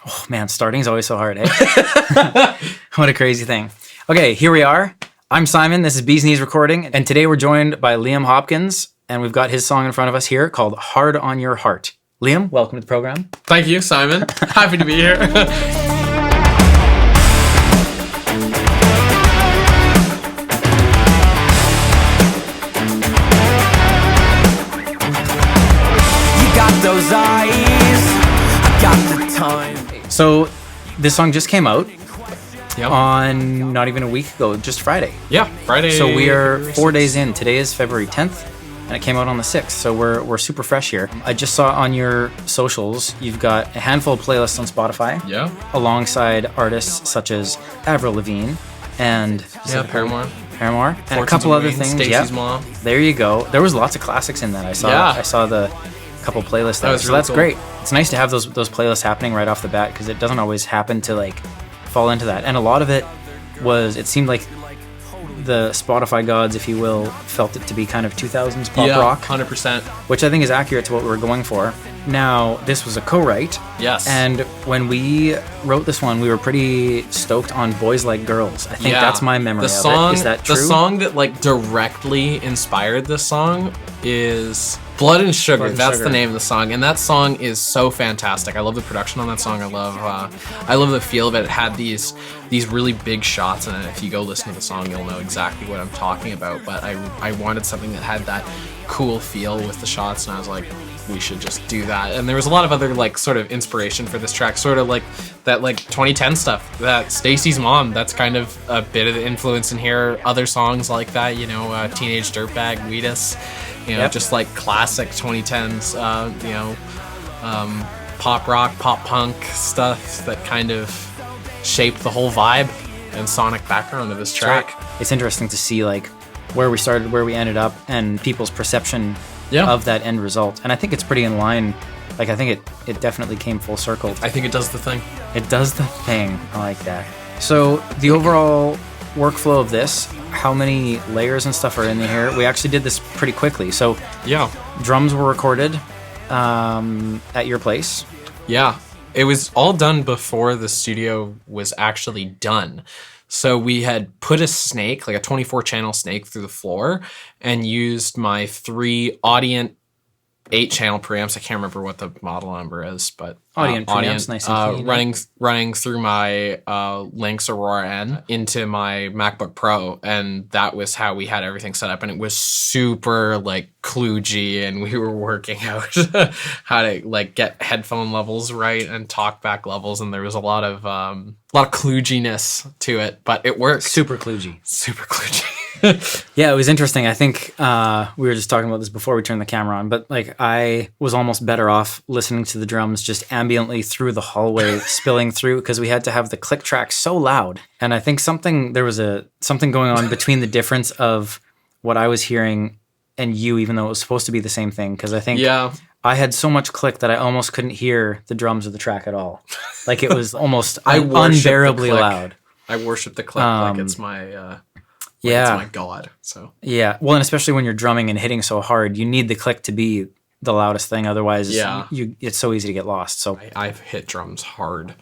Oh man, starting's always so hard, eh? What a crazy thing. Okay, here we are. I'm Simon, this is Beez Neez Recording, and today we're joined by Liam Hopkins, and we've got his song in front of us here called Hard on Your Heart. Liam, welcome to the program. Thank you, Simon. Happy to be here. Those eyes, I got the time. So this song just came out Yep. on not even a week ago, just Friday. Yeah, Friday. So we are February 4 6th. days in. Today is February 10th, and it came out on the 6th. So we're super fresh here. I just saw on your socials, you've got a handful of playlists on Spotify. Yeah. Alongside artists such as Avril Lavigne and Paramore. Paramore, and a Fortunes couple and other Wayne, things. Stacey's Yep. Mom. There you go. There was lots of classics in that. I saw the couple playlists there. was So really that's cool. great. It's nice to have those playlists happening right off the bat because it doesn't always happen to like fall into that. And a lot of it it seemed like the Spotify gods, if you will, felt it to be kind of 2000s pop rock, 100%. which I think is accurate to what we were going for. Now, this was a co-write. Yes. And when we wrote this one, we were pretty stoked on Boys Like Girls. I think that's my memory of it. Is that true? The song that like directly inspired this song is Blood and Sugar. Blood and That's Sugar. the name of the song, and that song is so fantastic. I love the production on that song. I love the feel of it. It had these really big shots, and if you go listen to the song, you'll know exactly what I'm talking about. But I wanted something that had that cool feel with the shots, and I was like, we should just do that. And there was a lot of other like sort of inspiration for this track, sort of like that like 2010 stuff. That Stacey's Mom, that's kind of a bit of the influence in here. Other songs like that, you know, Teenage Dirtbag, Weedus, you know, just like classic 2010s, pop rock, pop punk stuff that kind of shaped the whole vibe and sonic background of this track. It's interesting to see like where we started, where we ended up, and people's perception of that end result. And I think it's pretty in line. Like I think it definitely came full circle. I think it does the thing. It does the thing. I like that. So the overall workflow of this, how many layers and stuff are in here? We actually did this pretty quickly. So Yeah. drums were recorded at your place. Yeah. It was all done before the studio was actually done. So we had put a snake, like a 24-channel snake, through the floor and used my 3 Audient 8-channel preamps. I can't remember what the model number is, but Audient preamps, nice and clean. running through my Lynx Aurora N into my MacBook Pro, and that was how we had everything set up. And it was super like kludgy, and we were working out how to like get headphone levels right and talkback levels, and there was a lot of kludginess to it, but it worked. Super kludgy. Super kludgy. Yeah, it was interesting. I think we were just talking about this before we turned the camera on, but like I was almost better off listening to the drums just ambiently through the hallway spilling through because we had to have the click track so loud. And I think there was something going on between the difference of what I was hearing and you, even though it was supposed to be the same thing. Because I think I had so much click that I almost couldn't hear the drums of the track at all. Like it was almost unbearably loud. I worship the click like it's my... it's my god. So yeah, well, and especially when you're drumming and hitting so hard, you need the click to be the loudest thing. Otherwise, it's so easy to get lost. So I've hit drums hard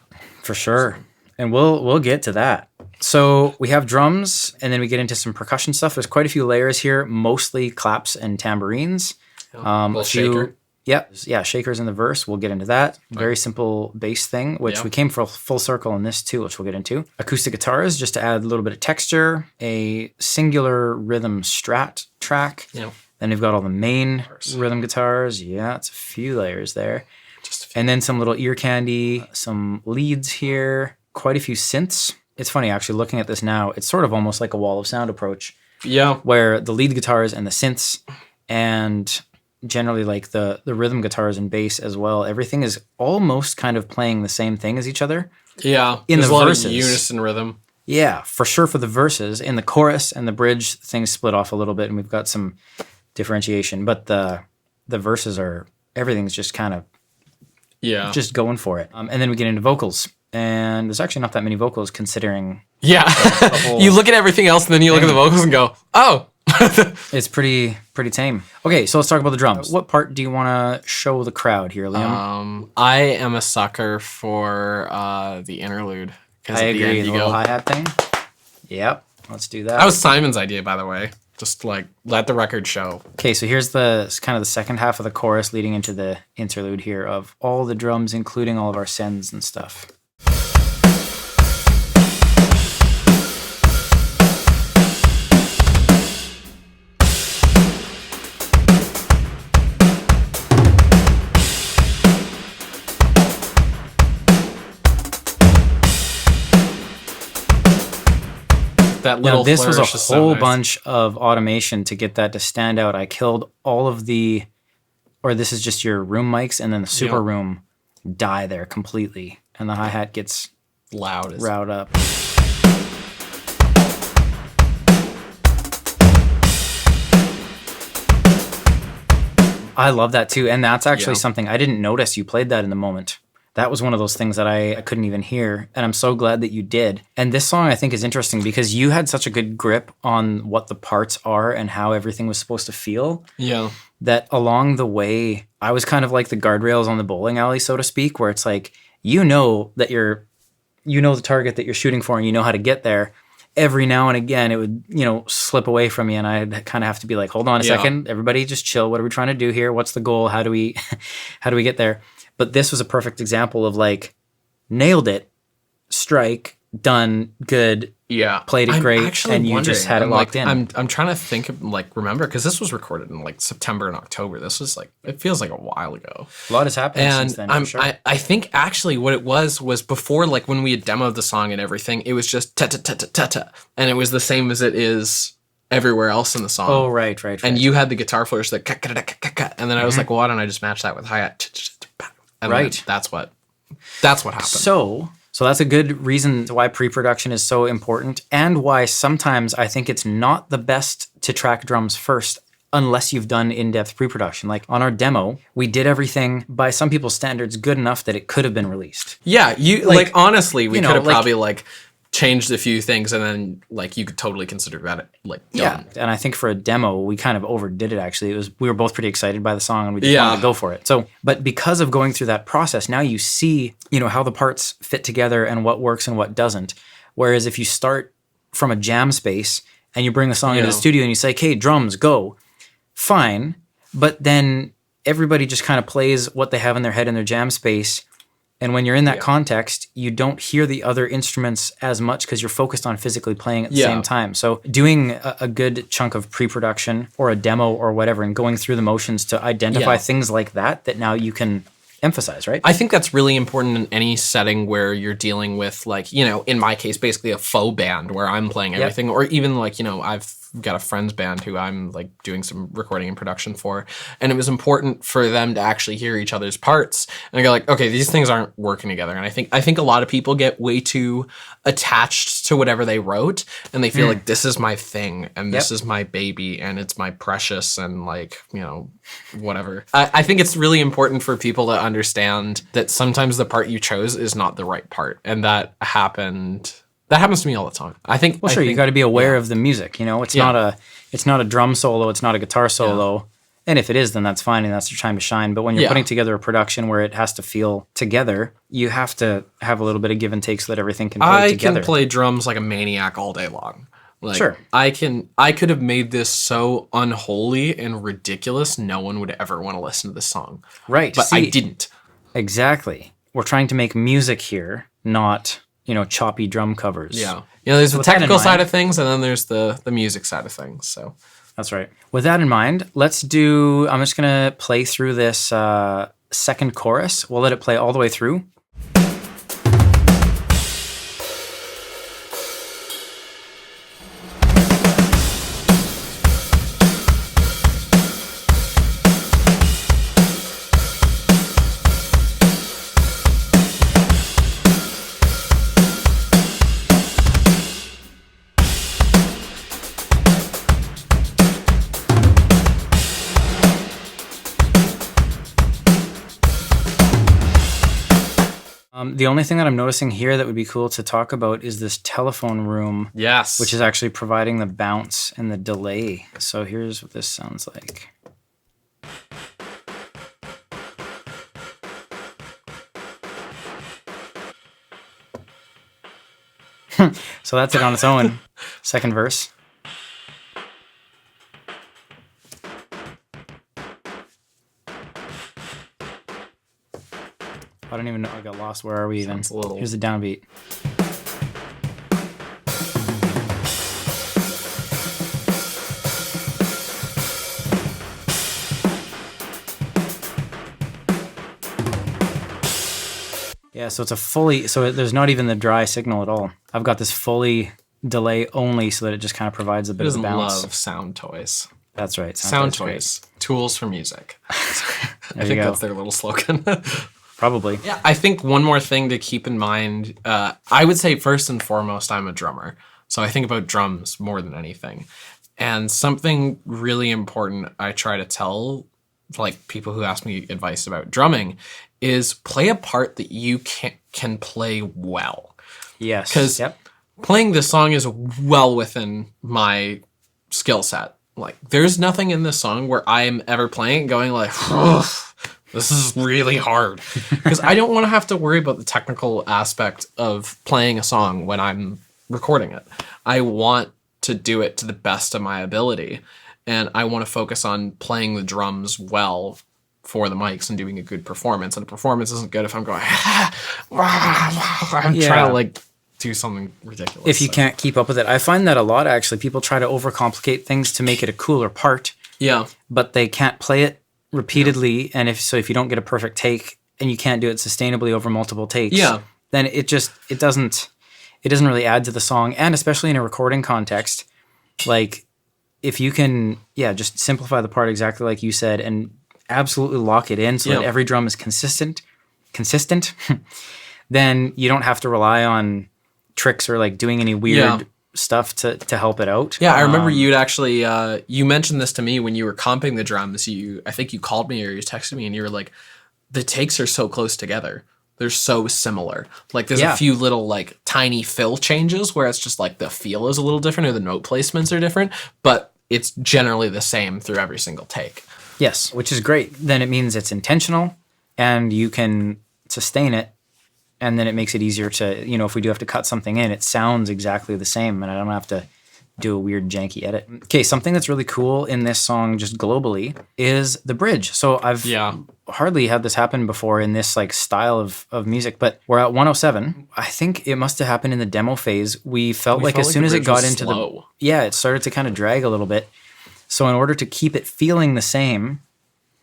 for sure, and we'll get to that. So we have drums, and then we get into some percussion stuff. There's quite a few layers here, mostly claps and tambourines. A shaker. Yeah, shakers in the verse. We'll get into that. Very simple bass thing, which we came full circle in this too, which we'll get into. Acoustic guitars, just to add a little bit of texture. A singular rhythm strat track. Yeah. Then we've got all the main rhythm guitars. Yeah, it's a few layers there. Just a few. And then some little ear candy, some leads here, quite a few synths. It's funny, actually, looking at this now, it's sort of almost like a wall of sound approach. Yeah. Where the lead guitars and the synths and generally like the rhythm guitars and bass as well, everything is almost kind of playing the same thing as each other. Yeah. There's a lot verses. of unison rhythm. Yeah, for sure for the verses. In the chorus and the bridge, things split off a little bit and we've got some differentiation. But the verses everything's just kind of just going for it. And then we get into vocals. And there's actually not that many vocals considering. Yeah. You look at everything else and then you look at the vocals and go, oh. It's pretty tame. Okay, so let's talk about the drums. What part do you want to show the crowd here, Liam? I am a sucker for the interlude. I agree. The little hi-hat thing. Yep, let's do that. That was Simon's idea, by the way. Just like let the record show. Okay, so here's the kind of the second half of the chorus leading into the interlude here of all the drums, including all of our sends and stuff. That little now, this was a flourish is whole so nice. bunch of automation to get that to stand out. I killed all of the, or this is just your room mics, and then the super room die there completely, and the hi-hat gets loud as riled up. I love that too, and that's actually something I didn't notice you played that in the moment. That was one of those things that I couldn't even hear, and I'm so glad that you did. And this song, I think, is interesting because you had such a good grip on what the parts are and how everything was supposed to feel. Yeah. That along the way, I was kind of like the guardrails on the bowling alley, so to speak, where it's like, you know that you know the target that you're shooting for and you know how to get there. Every now and again, it would, slip away from me, and I'd kind of have to be like, hold on a second, everybody just chill. What are we trying to do here? What's the goal? How do we get there? But this was a perfect example of like, nailed it, strike, done, good, played it great, and you just had it locked in. I'm trying to think of remember, because this was recorded in like September and October. This was it feels like a while ago. A lot has happened since then. For sure. I think actually what it was before, like when we had demoed the song and everything, it was just ta ta ta ta ta ta, and it was the same as it is everywhere else in the song. Oh, right. And you had the guitar flourish, and then I was like, well, why don't I just match that with hi-hat? And that's what happened. So that's a good reason why pre-production is so important, and why sometimes I think it's not the best to track drums first unless you've done in-depth pre-production. Like on our demo, we did everything by some people's standards good enough that it could have been released. Yeah, honestly, we could have probably changed a few things, and then you could totally consider that done. Yeah, and I think for a demo, we kind of overdid it. Actually, we were both pretty excited by the song, and we just wanted to go for it. So, but because of going through that process, now you see, how the parts fit together and what works and what doesn't. Whereas if you start from a jam space and you bring the song into the studio and you say, "Okay, drums, go," fine, but then everybody just kind of plays what they have in their head in their jam space. And when you're in that context, you don't hear the other instruments as much because you're focused on physically playing at the same time. So doing a good chunk of pre-production or a demo or whatever and going through the motions to identify things like that now you can emphasize, right? I think that's really important in any setting where you're dealing with in my case, basically a faux band where I'm playing everything, or even I've got a friend's band who I'm doing some recording and production for, and it was important for them to actually hear each other's parts and go okay, these things aren't working together. And I think a lot of people get way too attached to whatever they wrote, and they feel like this is my thing and this is my baby and it's my precious and whatever. I think it's really important for people to understand that sometimes the part you chose is not the right part, and that happens to me all the time. I think. Well, sure, you got to be aware of the music. It's not a drum solo, it's not a guitar solo, and if it is, then that's fine, and that's your time to shine. But when you're putting together a production where it has to feel together, you have to have a little bit of give and take so that everything can play together. I can play drums like a maniac all day long. Sure. I could have made this so unholy and ridiculous, no one would ever want to listen to this song. Right. But I didn't. Exactly. We're trying to make music here, not choppy drum covers. Yeah. There's the technical side of things, and then there's the music side of things. So that's right. With that in mind, I'm just going to play through this second chorus. We'll let it play all the way through. The only thing that I'm noticing here that would be cool to talk about is this telephone room. Yes. Which is actually providing the bounce and the delay. So here's what this sounds like. So that's it on its own. Second verse. I don't even know. I got lost. Where are we even? Here's the downbeat. Yeah, so it's a fully, so there's not even the dry signal at all. I've got this fully delay only so that it just kind of provides a bit of bounce. Love sound toys. That's right. Sound toys. Tools for music. I think that's their little slogan. Probably. Yeah, I think one more thing to keep in mind, I would say first and foremost, I'm a drummer. So I think about drums more than anything. And something really important I try to tell like people who ask me advice about drumming is play a part that you can play well. Yes. Because playing this song is well within my skill set. Like, there's nothing in this song where I am ever playing going like, this is really hard. Because I don't want to have to worry about the technical aspect of playing a song when I'm recording it. I want to do it to the best of my ability. And I want to focus on playing the drums well for the mics and doing a good performance. And a performance isn't good if I'm going, I'm trying to like do something ridiculous. If you can't keep up with it. I find that a lot, actually. People try to overcomplicate things to make it a cooler part. Yeah. But they can't play it repeatedly. And if you don't get a perfect take and you can't do it sustainably over multiple takes, then it doesn't really add to the song. And especially in a recording context, like if you can, just simplify the part exactly like you said and absolutely lock it in so that every drum is consistent, then you don't have to rely on tricks or like doing any weird stuff to help it out. Yeah, I remember you'd actually, you mentioned this to me when you were comping the drums. I think you called me or you texted me and you were like, the takes are so close together. They're so similar. Like there's a few little like tiny fill changes where it's just like the feel is a little different or the note placements are different, but it's generally the same through every single take. Yes, which is great. Then it means it's intentional and you can sustain it. And then it makes it easier to, if we do have to cut something in, it sounds exactly the same and I don't have to do a weird janky edit. Okay, something that's really cool in this song just globally is the bridge. So I've hardly had this happen before in this like style of music, but we're at 107. I think it must have happened in the demo phase. We felt like as soon as it got into it started to kind of drag a little bit. So in order to keep it feeling the same,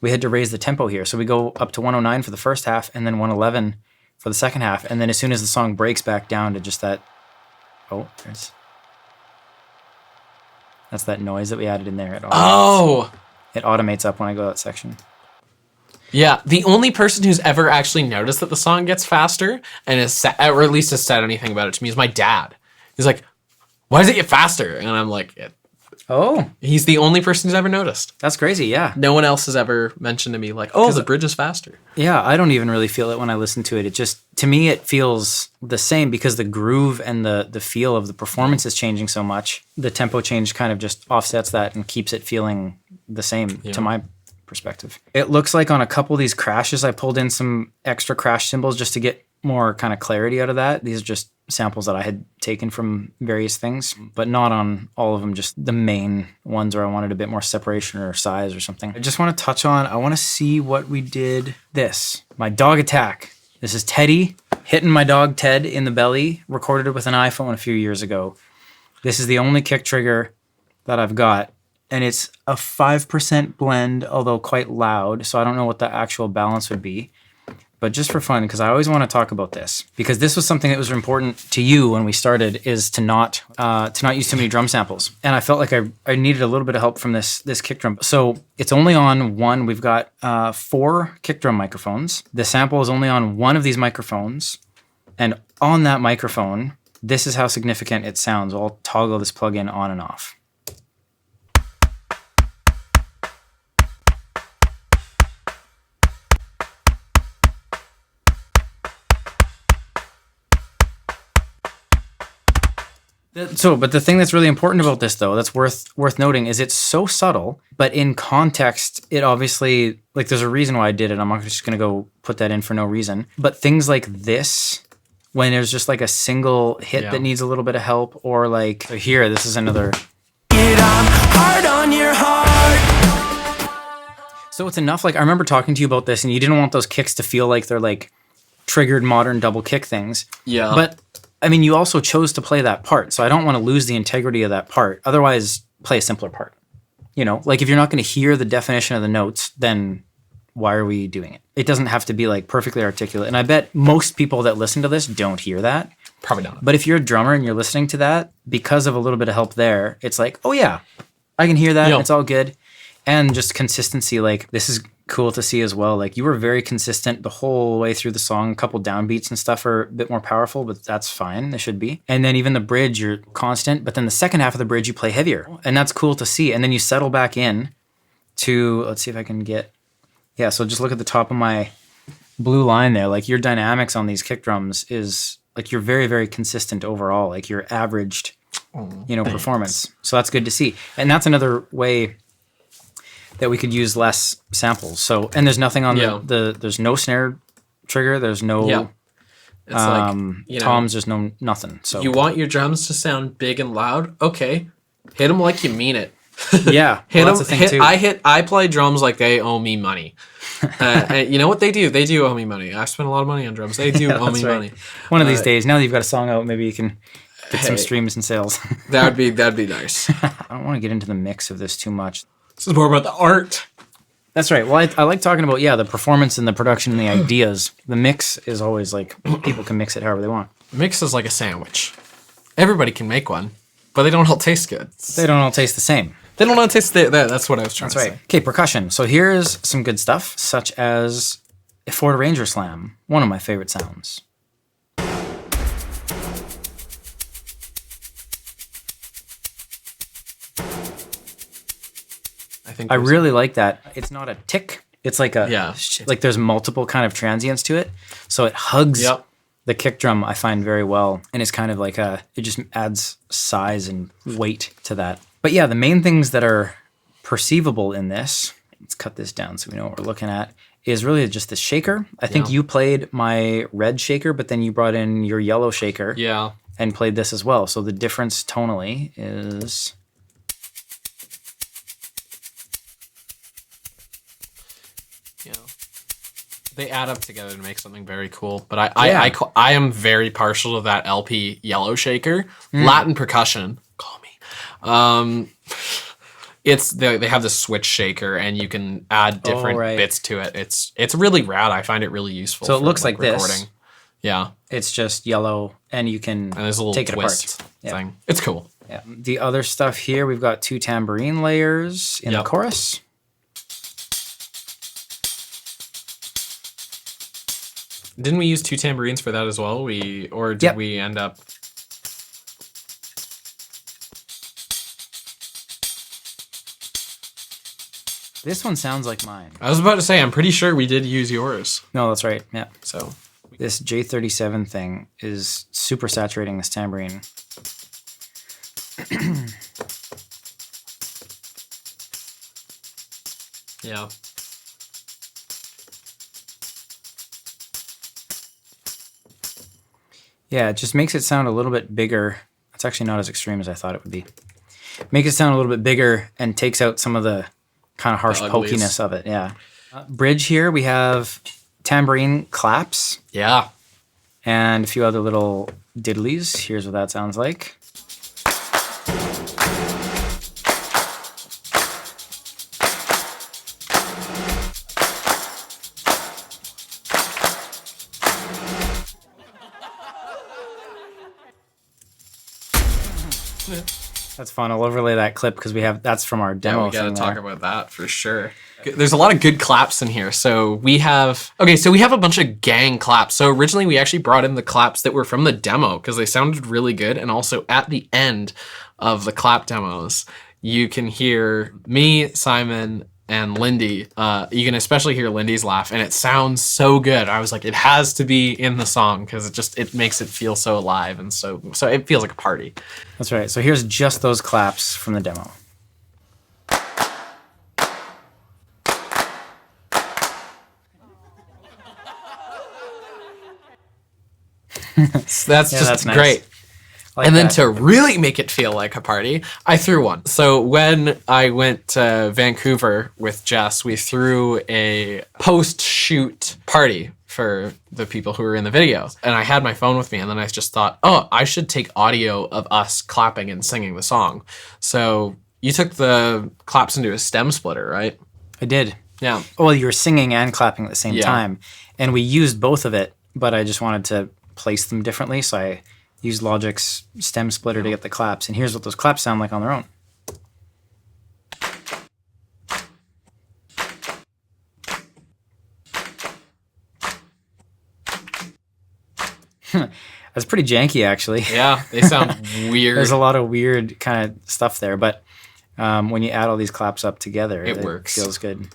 we had to raise the tempo here. So we go up to 109 for the first half and then 111 for the second half. And then as soon as the song breaks back down to just that, that's that noise that we added in there. It automates up when I go that section. Yeah, the only person who's ever actually noticed that the song gets faster and or at least has said anything about it to me is my dad. He's like, why does it get faster? And I'm like, he's the only person who's ever noticed. That's crazy, yeah. No one else has ever mentioned to me like, the bridge is faster. Yeah, I don't even really feel it when I listen to it. It just, to me, it feels the same because the groove and the feel of the performance is changing so much. The tempo change kind of just offsets that and keeps it feeling the same to my perspective. It looks like on a couple of these crashes, I pulled in some extra crash cymbals just to get more kind of clarity out of that. These are just samples that I had taken from various things, but not on all of them, just the main ones where I wanted a bit more separation or size or something. I just want to touch on, I want to see what we did. My dog attack. This is Teddy hitting my dog Ted in the belly, recorded it with an iPhone a few years ago. This is the only kick trigger that I've got, and it's a 5% blend, although quite loud, so I don't know what the actual balance would be. But just for fun, because I always want to talk about this, because this was something that was important to you when we started, is to not use too many drum samples. And I felt like I needed a little bit of help from this kick drum. So it's only on one. We've got 4 kick drum microphones. The sample is only on one of these microphones. And on that microphone, this is how significant it sounds. I'll toggle this plug-in on and off. But the thing that's really important about this, though, that's worth noting, is it's so subtle, but in context, it obviously, like, there's a reason why I did it. I'm not just going to go put that in for no reason. But things like this, when there's just like a single hit that needs a little bit of help, or like here, this is another. Hard on your heart. So it's enough. Like, I remember talking to you about this, and you didn't want those kicks to feel like they're like triggered modern double kick things. Yeah. But I mean, you also chose to play that part, so I don't want to lose the integrity of that part. Otherwise, play a simpler part. You know, like if you're not going to hear the definition of the notes, then why are we doing it? It doesn't have to be like perfectly articulate. And I bet most people that listen to this don't hear that. Probably not. But if you're a drummer and you're listening to that, because of a little bit of help there, it's like, oh yeah, I can hear that. Yep. It's all good. And just consistency, like this is cool to see as well. Like you were very consistent the whole way through the song. A couple downbeats and stuff are a bit more powerful, but that's fine. They should be. And then even the bridge, you're constant. But then the second half of the bridge, you play heavier. And that's cool to see. And then you settle back in to, let's see if I can get, yeah, so just look at the top of my blue line there. Like your dynamics on these kick drums is like you're very, very consistent overall. Like your averaged, performance. So that's good to see. And that's another way that we could use less samples. So, and there's nothing on there's no snare trigger. There's no It's like, toms. There's no nothing. So you want your drums to sound big and loud? Okay, hit them like you mean it. Yeah, hit well, them. that's the thing too. I play drums like they owe me money. And you know what they do? They do owe me money. I spend a lot of money on drums. They do owe me money. One of these days, now that you've got a song out, maybe you can get some streams and sales. That'd be nice. I don't want to get into the mix of this too much. This is more about the art. That's right. Well, I like talking about, the performance and the production and the ideas. The mix is always like, people can mix it however they want. Mix is like a sandwich. Everybody can make one, but they don't all taste good. They don't all taste the same. They don't all taste that's what I was trying to say. Okay, percussion. So here's some good stuff, such as a Ford Ranger Slam, one of my favorite sounds. I really like that. It's not a tick. It's like like there's multiple kind of transients to it. So it hugs the kick drum, I find, very well. And it's kind of like it just adds size and weight to that. But yeah, the main things that are perceivable in this, let's cut this down so we know what we're looking at, is really just the shaker. I think you played my red shaker, but then you brought in your yellow shaker and played this as well. So the difference tonally is... They add up together to make something very cool. But I am very partial to that LP yellow shaker. Latin percussion, call me. They have the switch shaker, and you can add different bits to it. It's really rad. I find it really useful. So it looks like recording. this. Yeah, it's just yellow, and you can there's a little take twist it apart. thing. It's cool. Yeah. The other stuff here, we've got 2 tambourine layers in the chorus. Didn't we use 2 tambourines for that as well? Did we end up? This one sounds like mine. I was about to say, I'm pretty sure we did use yours. No, that's right. Yeah. So this J37 thing is super saturating this tambourine. Yeah. Yeah, it just makes it sound a little bit bigger. It's actually not as extreme as I thought it would be. Make it sound a little bit bigger and takes out some of the kind of harsh pokiness of it. Yeah. Bridge here, we have tambourine claps. Yeah. And a few other little diddlies. Here's what that sounds like. That's fun. I'll overlay that clip because that's from our demo. Yeah, we gotta talk about that for sure. There's a lot of good claps in here. So we have a bunch of gang claps. So originally we actually brought in the claps that were from the demo because they sounded really good. And also at the end of the clap demos, you can hear me, Simon, and Lindy, you can especially hear Lindy's laugh, and it sounds so good. I was like, it has to be in the song because it makes it feel so alive and so it feels like a party. That's right. So here's just those claps from the demo. That's just nice. great. I like And then that. to really make it feel like a party, I threw one. So when I went to Vancouver with Jess, we threw a post-shoot party for the people who were in the video. And I had my phone with me, and then I just thought, oh, I should take audio of us clapping and singing the song. So you took the claps into a stem splitter, right? I did. Yeah. Well, you were singing and clapping at the same Yeah. time. And we used both of it, but I just wanted to place them differently. So I used Logic's stem splitter to get the claps. And here's what those claps sound like on their own. That's pretty janky, actually. Yeah, they sound weird. There's a lot of weird kind of stuff there, but when you add all these claps up together, It works. Feels good.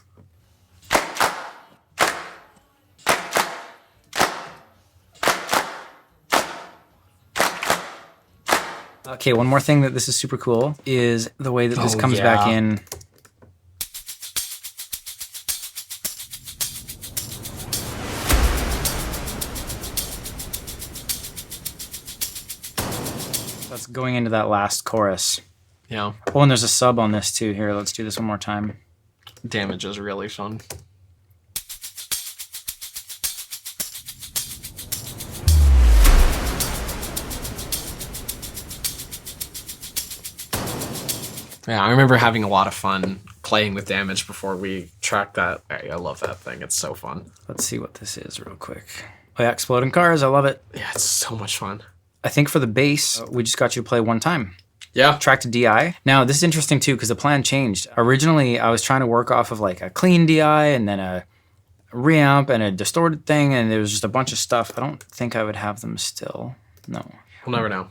Okay, one more thing that this is super cool is the way that this comes back in. That's going into that last chorus. Yeah, Oh, and there's a sub on this too. Here, let's do this one more time. damage is really fun. Yeah, I remember having a lot of fun playing with damage before we tracked that. I love that thing. It's so fun. Let's see what this is real quick. Oh yeah, exploding cars. I love it. Yeah, it's so much fun. I think for the bass, we just got you to play one time. Yeah. Track to DI. Now, this is interesting too because the plan changed. Originally, I was trying to work off of like a clean DI and then a reamp and a distorted thing, and there was just a bunch of stuff. I don't think I would have them still. No. We'll never know.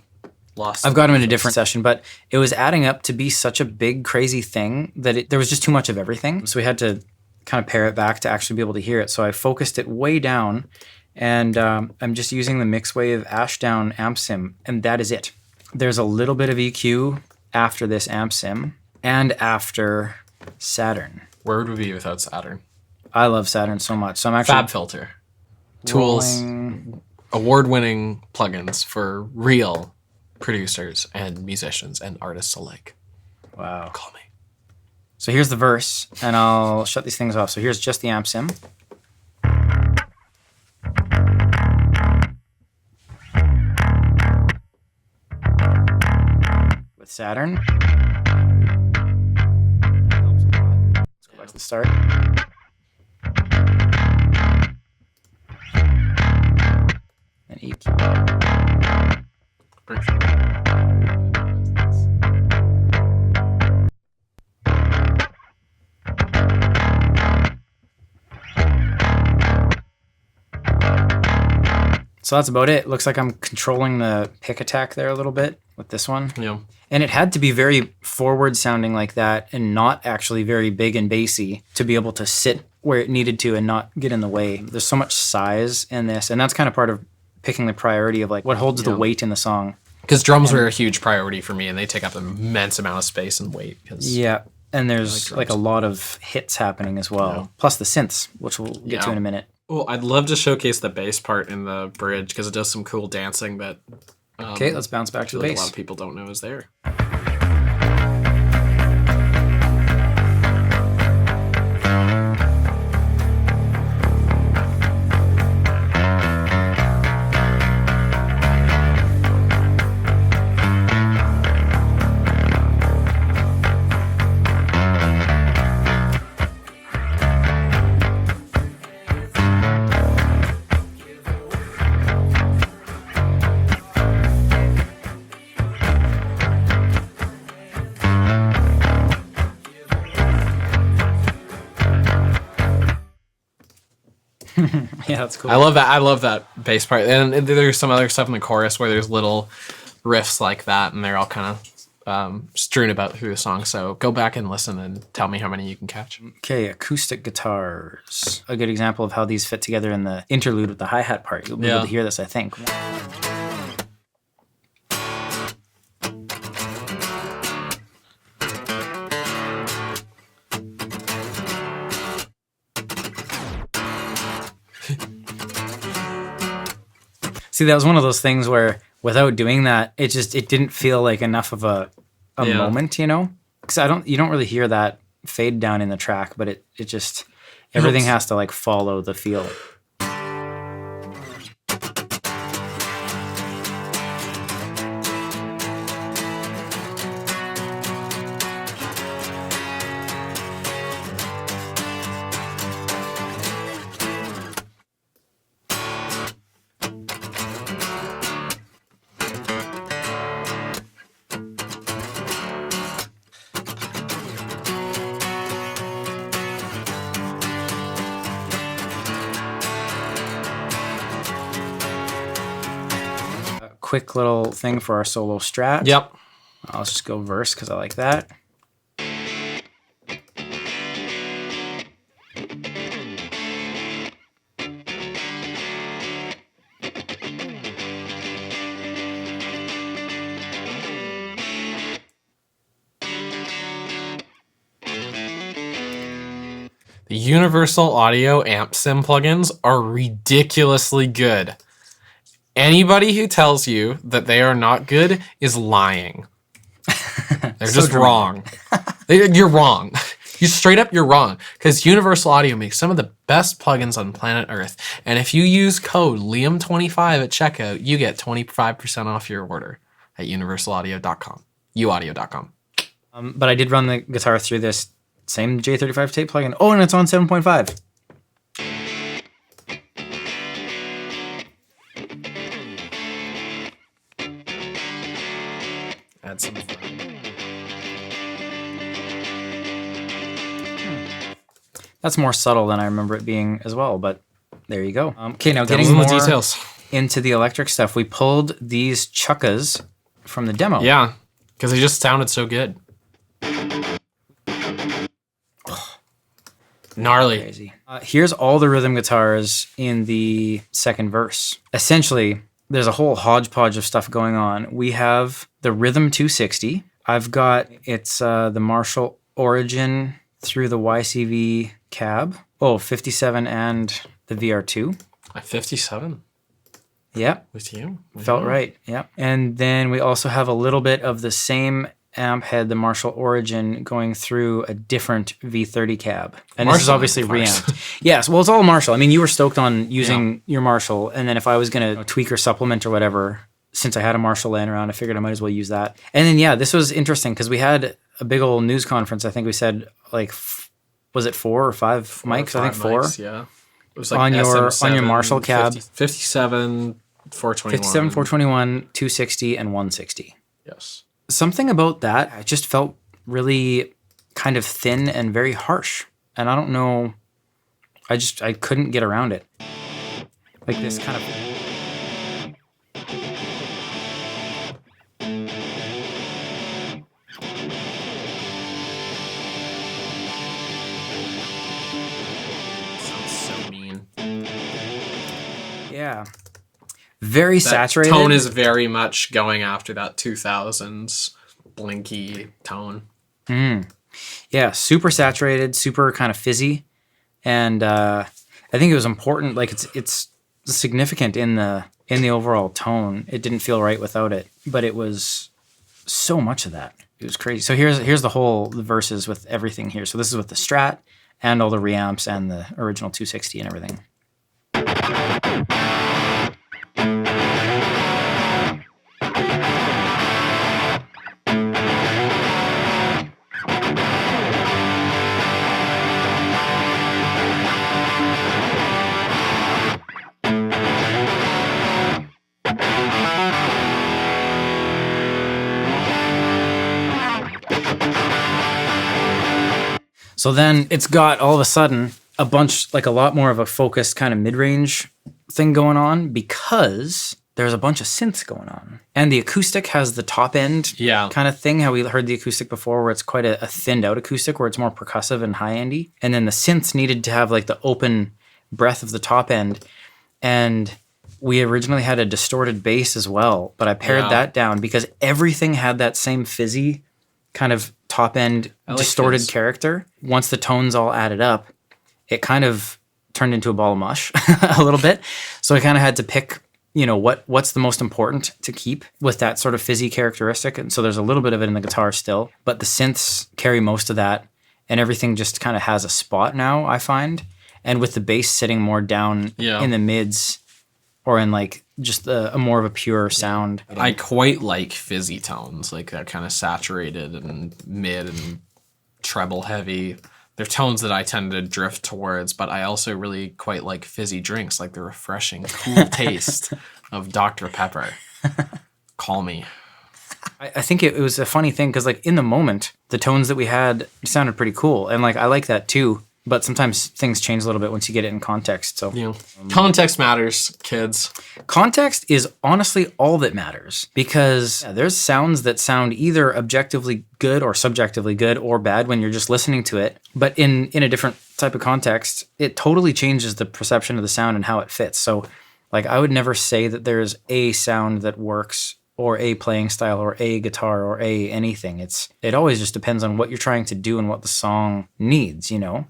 Lost. I've got them in a different session, but it was adding up to be such a big, crazy thing that there was just too much of everything. So we had to kind of pare it back to actually be able to hear it. So I focused it way down, and I'm just using the Mixwave Ashdown amp sim, and that is it. There's a little bit of EQ after this amp sim and after Saturn. Where would we be without Saturn? I love Saturn so much. So I'm actually Fab Filter. Tools. rolling- Award-winning plugins for real producers and musicians and artists alike. Wow. Call me. So here's the verse, and I'll shut these things off. So here's just the amp sim. With Saturn. Helps a lot. Let's go back to the start. And EQ. So that's about it. Looks like I'm controlling the pick attack there a little bit with this one. Yeah. And it had to be very forward sounding like that and not actually very big and bassy to be able to sit where it needed to and not get in the way. There's so much size in this, and that's kind of part of picking the priority of like what holds the weight in the song. Because drums were a huge priority for me, and they take up an immense amount of space and weight. Yeah. And there's I like like a lot of hits happening as well. Yeah. Plus the synths, which we'll get to Yeah. in a minute. Well, I'd love to showcase the bass part in the bridge because it does some cool dancing that Okay, let's bounce back I to feel the like a bass. lot of people don't know is there. Yeah, that's cool. I love that. I love that bass part. And there's some other stuff in the chorus where there's little riffs like that, and they're all kind of strewn about through the song. So go back and listen and tell me how many you can catch. Okay, acoustic guitars. A good example of how these fit together in the interlude with the hi-hat part. You'll be able to hear this, I think. See, that was one of those things where without doing that, it didn't feel like enough of a moment, you know? Because you don't really hear that fade down in the track, but it just, everything has to like follow the feel. Quick little thing for our solo strat. Yep. I'll just go verse because I like that. The Universal Audio amp sim plugins are ridiculously good. Anybody who tells you that they are not good is lying. They're just wrong. You're wrong. You straight up, you're wrong. Because Universal Audio makes some of the best plugins on planet Earth. And if you use code Liam25 at checkout, you get 25% off your order at universalaudio.com. uaudio.com. But I did run the guitar through this same J35 tape plugin. Oh, and it's on 7.5. Add some fun. That's more subtle than I remember it being as well, but there you go. Okay, now Devils getting in more the details. into the electric stuff. We pulled these chuckas from the demo. Yeah, because they just sounded so good. Gnarly. Crazy. Here's all the rhythm guitars in the second verse. Essentially, there's a whole hodgepodge of stuff going on. We have the Rhythm 260. I've got, it's the Marshall Origin through the YCV cab. Oh, 57 and the VR2. 57? Yep. With you? Felt right. Yep. And then we also have a little bit of the same amp head, the Marshall Origin, going through a different V30 cab. And this is obviously reamped. Yes, well, it's all Marshall. I mean, you were stoked on using your Marshall, and then if I was going to tweak or supplement or whatever, since I had a Marshall laying around, I figured I might as well use that. And then, yeah, this was interesting because we had a big old news conference. I think we said, like, was it 4 or 5 mics? I think 4. Mics, yeah. It was like on your Marshall cab. 57, 421. 57, 421, 260, and 160. Yes. Something about that, I just felt really kind of thin and very harsh. And I don't know, I couldn't get around it. Like this kind of... Sounds so mean. Yeah. Very saturated. Tone is very much going after that 2000s blinky tone. Yeah, super saturated, super kind of fizzy, and I think it was important. Like it's significant in the overall tone. It didn't feel right without it, but it was so much of that. It was crazy. So here's the verses with everything here. So this is with the Strat and all the reamps and the original 260 and everything. So then it's got all of a sudden a bunch, like a lot more of a focused kind of mid-range thing going on because there's a bunch of synths going on. And the acoustic has the top end kind of thing, how we heard the acoustic before, where it's quite a thinned out acoustic, where it's more percussive and high-endy. And then the synths needed to have like the open breath of the top end. And we originally had a distorted bass as well, but I pared that down because everything had that same fizzy kind of top end distorted character. Once the tones all added up, it kind of turned into a ball of mush a little bit. So I kind of had to pick, you know, what's the most important to keep with that sort of fizzy characteristic. And so there's a little bit of it in the guitar still, but the synths carry most of that, and everything just kind of has a spot now, I find. And with the bass sitting more down in the mids, or in like just a more of a pure sound. I quite like fizzy tones, like that kind of saturated and mid and treble heavy. They're tones that I tend to drift towards, but I also really quite like fizzy drinks, like the refreshing, cool taste of Dr. Pepper. Call me. I think it was a funny thing because like in the moment, the tones that we had sounded pretty cool. And like I like that too. But sometimes things change a little bit once you get it in context. So context matters, kids. Context is honestly all that matters, because there's sounds that sound either objectively good or subjectively good or bad when you're just listening to it. But in a different type of context, it totally changes the perception of the sound and how it fits. So like I would never say that there's a sound that works, or a playing style, or a guitar, or a anything. It always just depends on what you're trying to do and what the song needs, you know?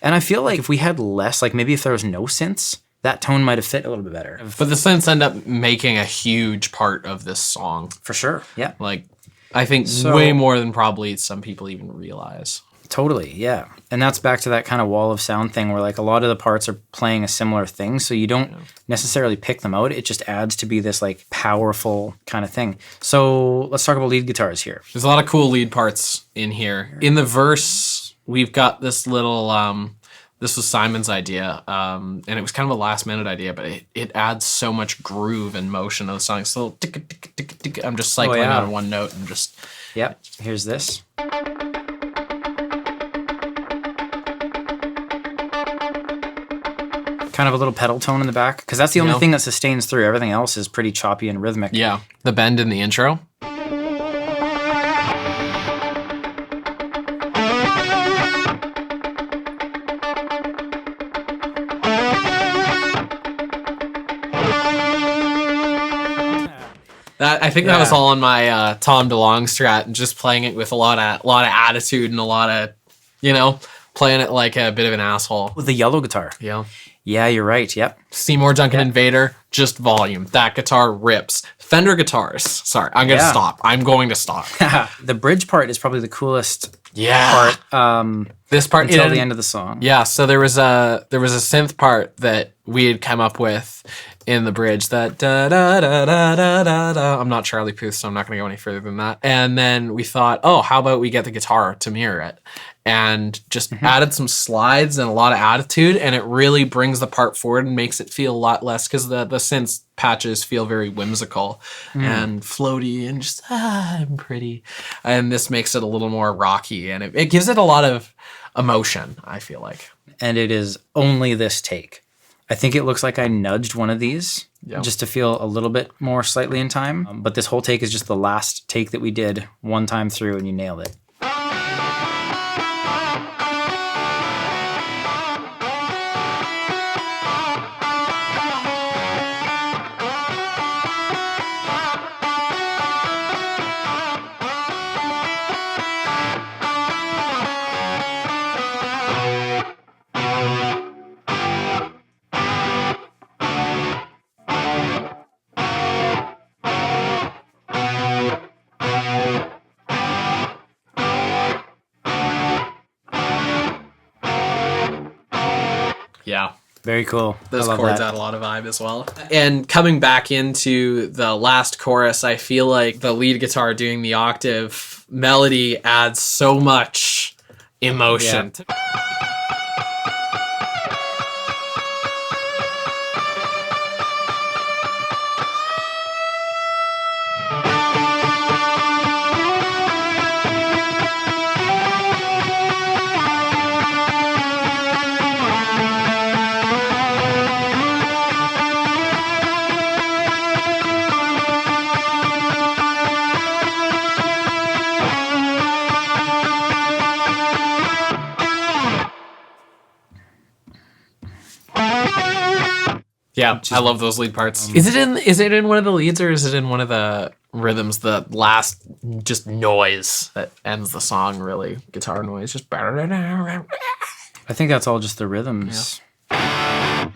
And I feel like if we had less, like maybe if there was no synths, that tone might have fit a little bit better. But the synths end up making a huge part of this song. For sure, yeah. Like, I think way more than probably some people even realize. Totally, yeah. And that's back to that kind of wall of sound thing where like a lot of the parts are playing a similar thing, so you don't necessarily pick them out. It just adds to be this like powerful kind of thing. So let's talk about lead guitars here. There's a lot of cool lead parts in here. In the verse, we've got this little, this was Simon's idea, and it was kind of a last minute idea, but it adds so much groove and motion to the song. It's a little tick, tick, tick, tick. I'm just cycling on one note and just... Yep, here's this. Kind of a little pedal tone in the back, because that's the only thing that sustains through. Everything else is pretty choppy and rhythmic. Yeah, the bend in the intro. I think that was all on my Tom DeLonge strat, and just playing it with a lot of attitude and a lot of, you know, playing it like a bit of an asshole. With the yellow guitar. Yeah, you're right. Yep. Seymour Duncan Invader, just volume. That guitar rips. Fender guitars. Sorry, I'm going to stop. I'm going to stop. The bridge part is probably the coolest part. This part until the end of the song. Yeah, so there was a synth part that we had come up with in the bridge, that da da da da da da da. I'm not Charlie Puth, so I'm not going to go any further than that. And then we thought, oh, how about we get the guitar to mirror it? And just added some slides and a lot of attitude, and it really brings the part forward and makes it feel a lot less, because the synth patches feel very whimsical and floaty and just, I'm pretty. And this makes it a little more rocky, and it gives it a lot of emotion, I feel like. And it is only this take. I think it looks like I nudged one of these just to feel a little bit more slightly in time. But this whole take is just the last take that we did one time through, and you nailed it. Yeah. Very cool. Those chords add a lot of vibe as well. And coming back into the last chorus, I feel like the lead guitar doing the octave melody adds so much emotion. Yeah. Yeah, I love those lead parts. Is it in one of the leads or is it in one of the rhythms? The last just noise that ends the song, really, guitar noise, just. I think that's all just the rhythms. Yeah.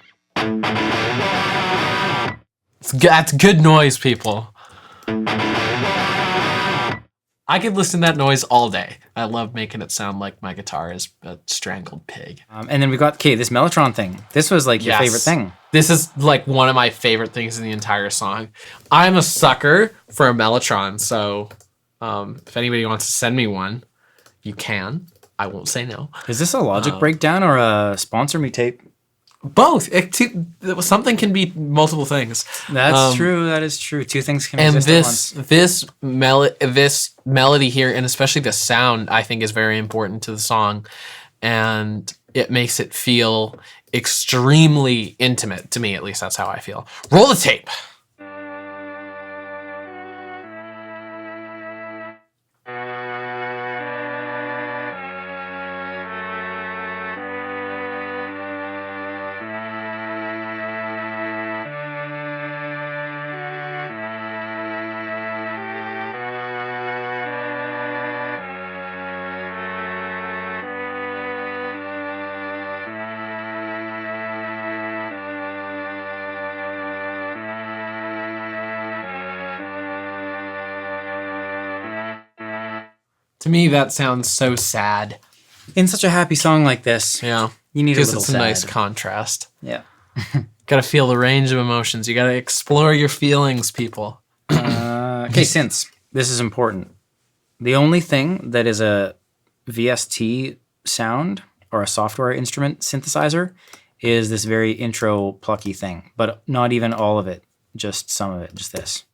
That's good noise, people. I could listen to that noise all day. I love making it sound like my guitar is a strangled pig. And then we got, this Mellotron thing. This was like your favorite thing. This is like one of my favorite things in the entire song. I'm a sucker for a Mellotron, so if anybody wants to send me one, you can. I won't say no. Is this a Logic breakdown or a sponsor me tape? Both. Something can be multiple things. That's true. That is true. Two things can and exist at once. This melody here, and especially the sound, I think is very important to the song, and it makes it feel extremely intimate to me. At least that's how I feel. Roll the tape. To me, that sounds so sad. In such a happy song like this, Yeah, you need a little it's a sad. nice contrast. Yeah. Gotta feel the range of emotions. You gotta explore your feelings, people. Okay, synths. This is important. The only thing that is a VST sound or a software instrument synthesizer is this very intro plucky thing, but not even all of it, just some of it, just this.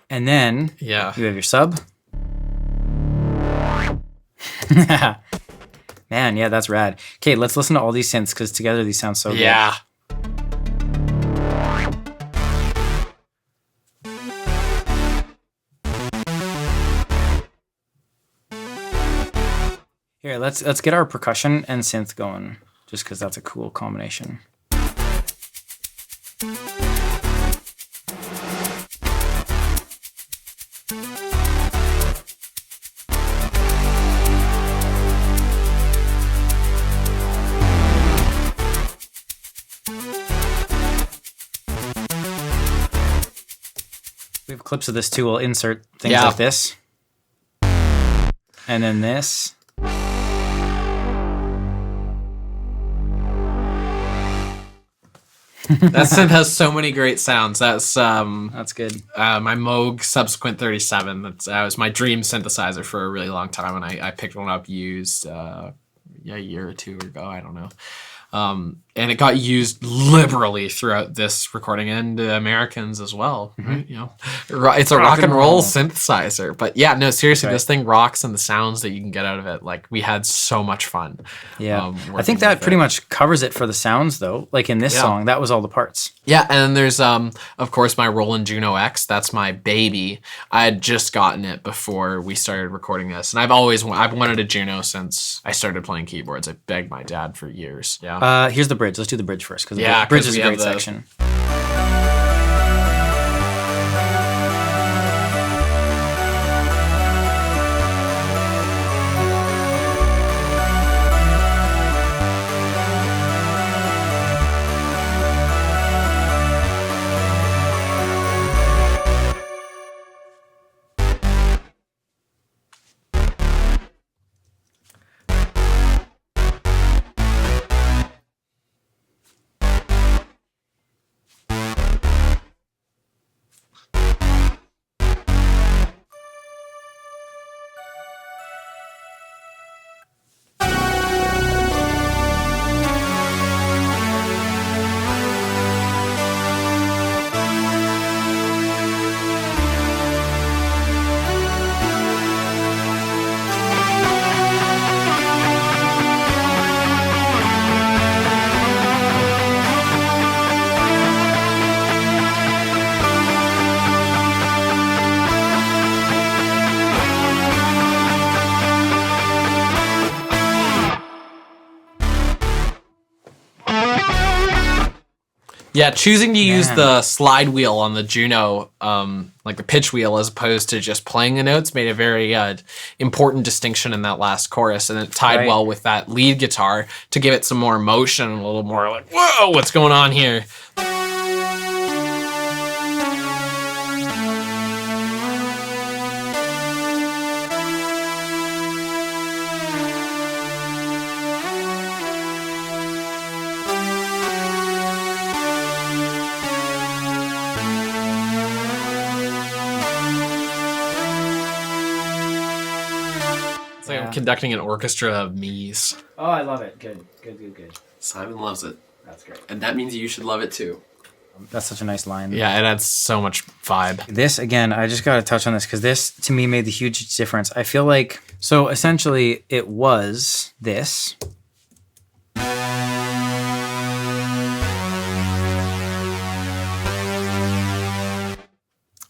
And then you have your sub. Man, yeah, that's rad. Okay, let's listen to all these synths because together these sound so good. Yeah. Here, let's get our percussion and synth going, just because that's a cool combination. We have clips of this too. We'll insert things like this. And then this. That synth has so many great sounds. That's good. My Moog Subsequent 37. That was my dream synthesizer for a really long time, and I picked one up used a year or two ago. I don't know. And it got used liberally throughout this recording, and Americans as well. Right? You know, it's a rock and roll synthesizer. But yeah, no, seriously, this thing rocks, and the sounds that you can get out of it. Like, we had so much fun. Yeah, I think that pretty much covers it for the sounds, though. Like in this song, that was all the parts. Yeah, and there's of course my Roland Juno X. That's my baby. I had just gotten it before we started recording this, and I've wanted a Juno since I started playing keyboards. I begged my dad for years. Yeah. Here's the bridge. Let's do the bridge first, because the bridge 'cause is a great section. Yeah, choosing to use the slide wheel on the Juno, like the pitch wheel, as opposed to just playing the notes, made a very important distinction in that last chorus, and it tied well with that lead guitar to give it some more emotion, a little more like, whoa, what's going on here? It's like I'm conducting an orchestra of Neez. Oh, I love it. Good. Simon loves it. That's great. And that means you should love it too. That's such a nice line. Yeah, it adds so much vibe. This, again, I just got to touch on this because this, to me, made the huge difference. I feel like, so essentially, it was this.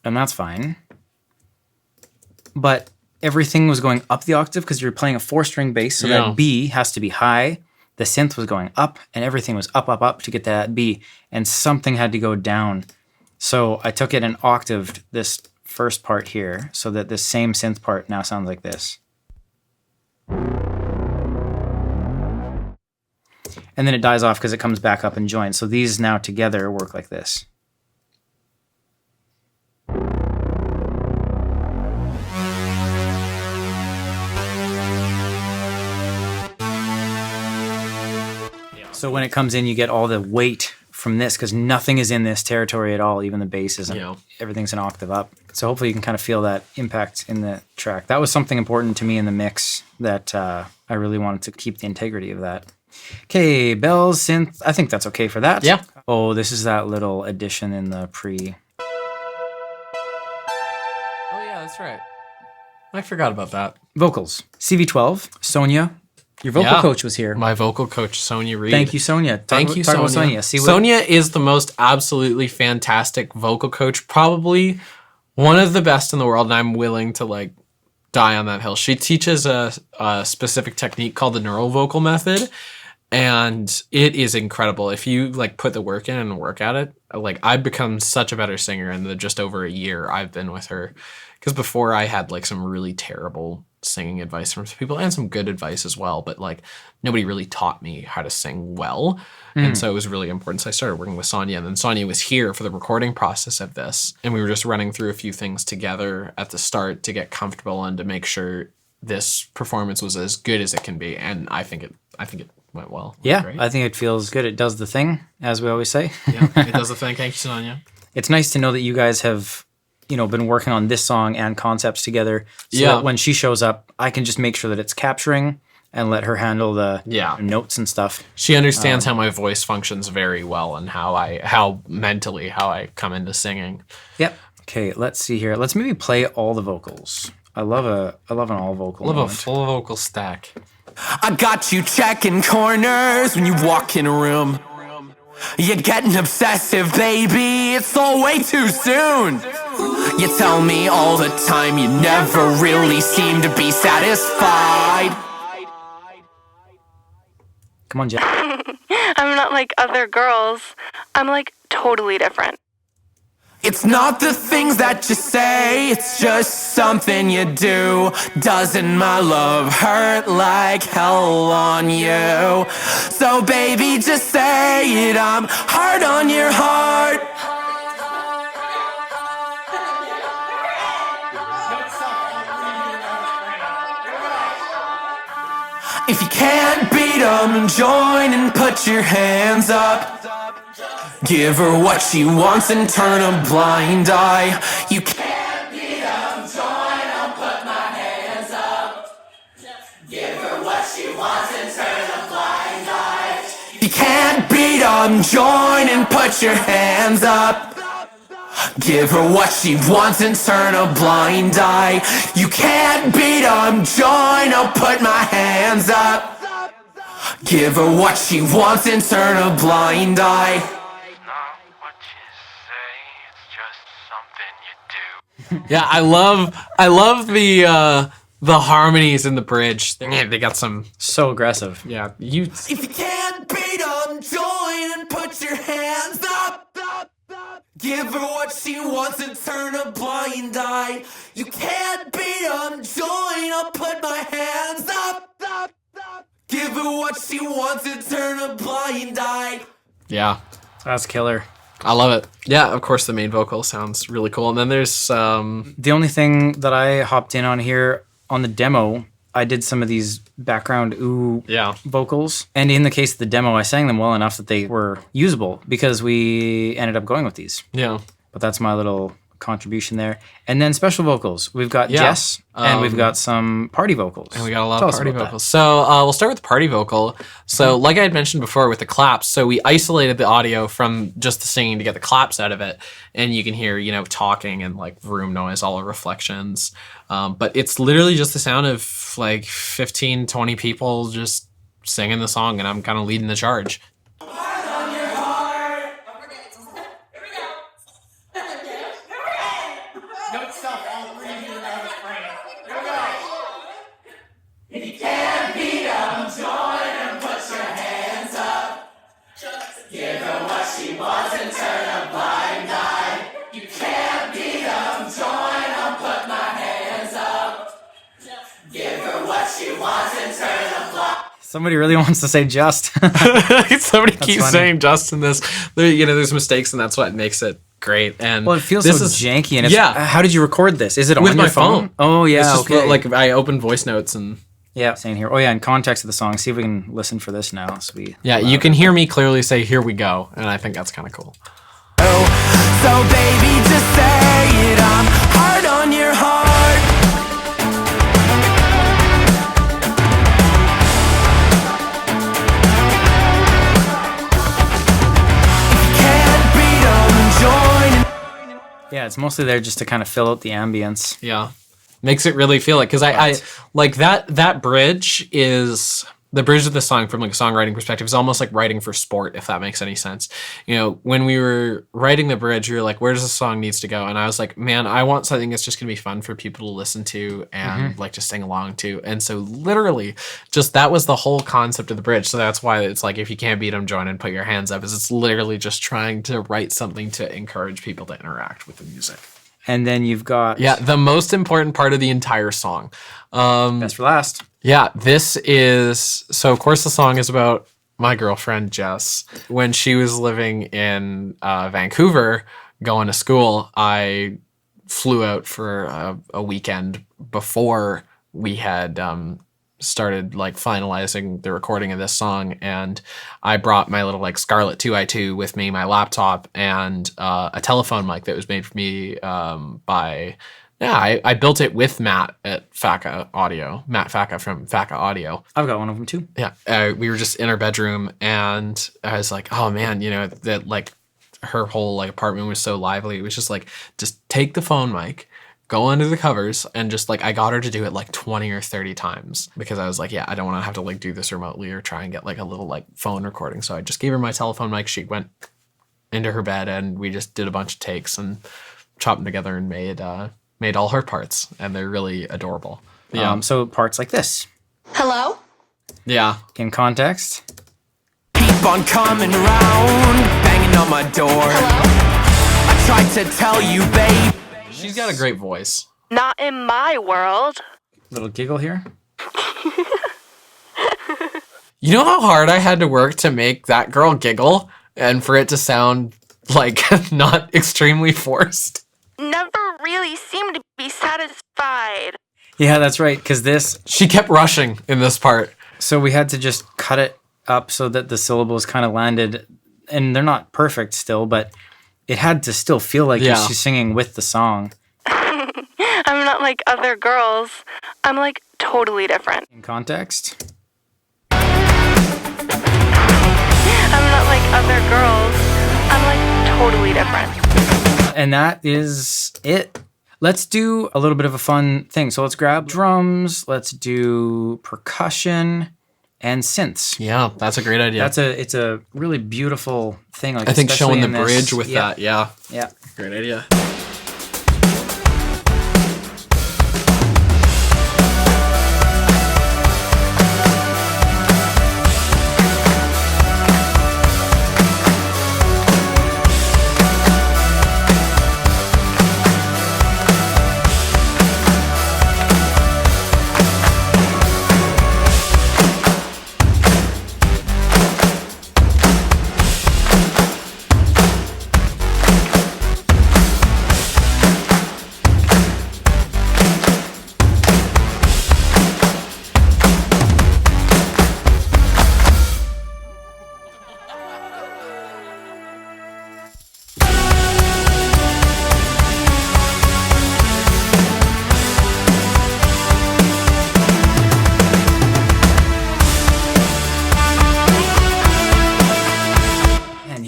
And that's fine. But everything was going up the octave because you're playing a 4-string bass, so that B has to be high. The synth was going up, and everything was up to get to that B, and something had to go down. So I took it and octaved this first part here so that this same synth part now sounds like this. And then it dies off because it comes back up and joins. So these now together work like this. So when it comes in, you get all the weight from this because nothing is in this territory at all. Even the bass isn't. Everything's an octave up. So hopefully you can kind of feel that impact in the track. That was something important to me in the mix that I really wanted to keep the integrity of that. Okay, bells, synth. I think that's okay for that. Yeah. Oh, this is that little addition in the pre. Oh yeah, that's right. I forgot about that. Vocals. CV12, Sonia. Your vocal coach was here. My vocal coach, Sonia Reed. Thank you, Sonia. Talk about Sonia. Sonia is the most absolutely fantastic vocal coach, probably one of the best in the world, and I'm willing to like die on that hill. She teaches a specific technique called the neural vocal method, and it is incredible. If you like put the work in and work at it, like I've become such a better singer in the just over a year I've been with her. Because before I had like some really terrible singing advice from people and some good advice as well, but like nobody really taught me how to sing well. And so it was really important. So I started working with Sonia, and then Sonia was here for the recording process of this. And we were just running through a few things together at the start to get comfortable and to make sure this performance was as good as it can be. And I think it went well. Yeah, great. I think it feels good. It does the thing, as we always say. Yeah, it does the thing. Thank you, Sonia. It's nice to know that you guys have, been working on this song and concepts together. So that when she shows up, I can just make sure that it's capturing and let her handle the notes and stuff. She understands how my voice functions very well and how mentally I come into singing. Yep. Okay, let's see here. Let's maybe play all the vocals. I love an all vocal. I love a full vocal stack. I got you checking corners when you walk in a room. You're getting obsessive, baby, it's all way too soon. You tell me all the time you never really seem to be satisfied. Come on, Jen. I'm not like other girls. I'm like totally different. It's not the things that you say, it's just something you do. Doesn't my love hurt like hell on you? So baby, just say it, I'm hard on your heart. If you can't beat 'em, join and put your hands up. Give her what she wants and turn a blind eye. You can't beat 'em, join 'em, put my hands up. Give her what she wants and turn a blind eye. You can't beat 'em, join and put your hands up. Give her what she wants and turn a blind eye. You can't beat 'em, join, I'll put my hands up. Give her what she wants and turn a blind eye. Not what you say, it's just something you do. Yeah, I love the harmonies in the bridge. They got some So aggressive. yeah. If you can't beat 'em, join and put your hands up. Give her what she wants and turn a blind eye. You can't beat 'em, join, I'll put my hands up, up, up. Give her what she wants and turn a blind eye. Yeah. That's killer. I love it. Yeah, of course the main vocal sounds really cool. And then there's The only thing that I hopped in on here on the demo, I did some of these background vocals. And in the case of the demo, I sang them well enough that they were usable because we ended up going with these. Yeah. But that's my little contribution there. And then special vocals. We've got Jess and we've got some party vocals. And we got a lot of party vocals. So we'll start with the party vocal. So like I had mentioned before with the claps, so we isolated the audio from just the singing to get the claps out of it. And you can hear, you know, talking and like room noise, all the reflections. But it's literally just the sound of like 15, 20 people just singing the song, and I'm kind of leading the charge. Somebody really wants to say just. Somebody keeps funny. saying just in this. There's mistakes, and that's what makes it great. And Well, it feels this so is, janky. And it's, yeah. How did you record this? Is it with on my your phone? Oh, yeah. It's just okay. like I opened voice notes and. Yeah, saying here. Oh, yeah, in context of the song. See if we can listen for this now. So You can hear me clearly say, "Here we go," and I think that's kind of cool. So baby, just say it, I'm hard on your heart. Can't beat 'em, join. Yeah, it's mostly there just to kind of fill out the ambience. Yeah, makes it really feel like, because I like that bridge is. The bridge of the song, from like a songwriting perspective, is almost like writing for sport, if that makes any sense. You know, when we were writing the bridge, we were like, where does the song needs to go? And I was like, man, I want something that's just going to be fun for people to listen to and like just sing along to. And so literally just that was the whole concept of the bridge. So that's why it's like, if you can't beat them, join and put your hands up, is it's literally just trying to write something to encourage people to interact with the music. And then you've got... Yeah, the most important part of the entire song. Best for last. Yeah, this is... So, of course, the song is about my girlfriend, Jess. When she was living in Vancouver, going to school, I flew out for a weekend before we had started, like, finalizing the recording of this song. And I brought my little, like, Scarlett 2i2 with me, my laptop, and a telephone mic that was made for me by... Yeah, I built it with Matt at Facca Audio. Matt Facca from Facca Audio. I've got one of them too. Yeah, we were just in our bedroom, and I was like, oh man, you know, that like her whole like apartment was so lively. It was just like, just take the phone mic, go under the covers, and just like, I got her to do it like 20 or 30 times because I was like, yeah, I don't want to have to like do this remotely or try and get like a little like phone recording. So I just gave her my telephone mic. She went into her bed, and we just did a bunch of takes and chopped them together and made all her parts, and they're really adorable. Yeah. So parts like this. Hello? Yeah. In context. Keep on coming round, banging on my door. I tried to tell you, babe. She's got a great voice. Not in my world. Little giggle here. You know how hard I had to work to make that girl giggle and for it to sound like not extremely forced? Never really seemed to be satisfied. Yeah, that's right. Because this... She kept rushing in this part. So we had to just cut it up so that the syllables kind of landed. And they're not perfect still, but it had to still feel like she's singing with the song. I'm not like other girls. I'm like totally different. In context. I'm not like other girls. I'm like totally different. And that is it. Let's do a little bit of a fun thing. So let's grab drums, let's do percussion and synths. Yeah, that's a great idea. It's a really beautiful thing. Like, I think especially showing the in this- bridge with that, yeah. Yeah. Great idea.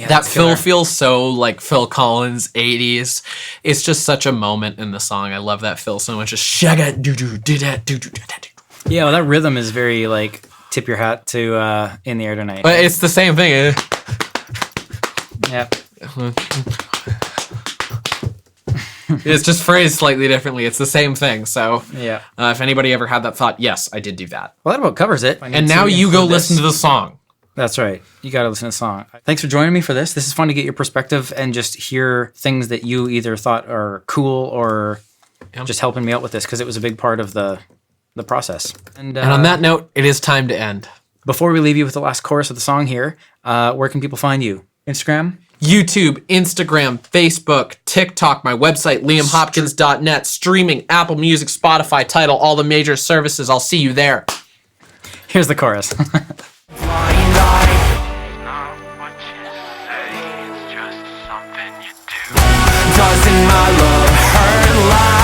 That fill feels so like Phil Collins 80s. It's just such a moment in the song. I love that fill so much. Just shaga do do do that do do do that. Yeah, well, that rhythm is very like tip your hat to In the Air Tonight. But it's the same thing. Yeah. It's just phrased slightly differently. It's the same thing. So Yeah. if anybody ever had that thought, yes, I did do that. Well, that about covers it. And now you go listen to the song. That's right. You got to listen to the song. Thanks for joining me for this. This is fun to get your perspective and just hear things that you either thought are cool or just helping me out with this, because it was a big part of the process. And on that note, it is time to end. Before we leave you with the last chorus of the song here, where can people find you? Instagram? YouTube, Instagram, Facebook, TikTok, my website, liamhopkins.net, streaming, Apple Music, Spotify, Tidal, all the major services. I'll see you there. Here's the chorus. Blind eye. Not what you say, it's just something you do. Doesn't my love hurt like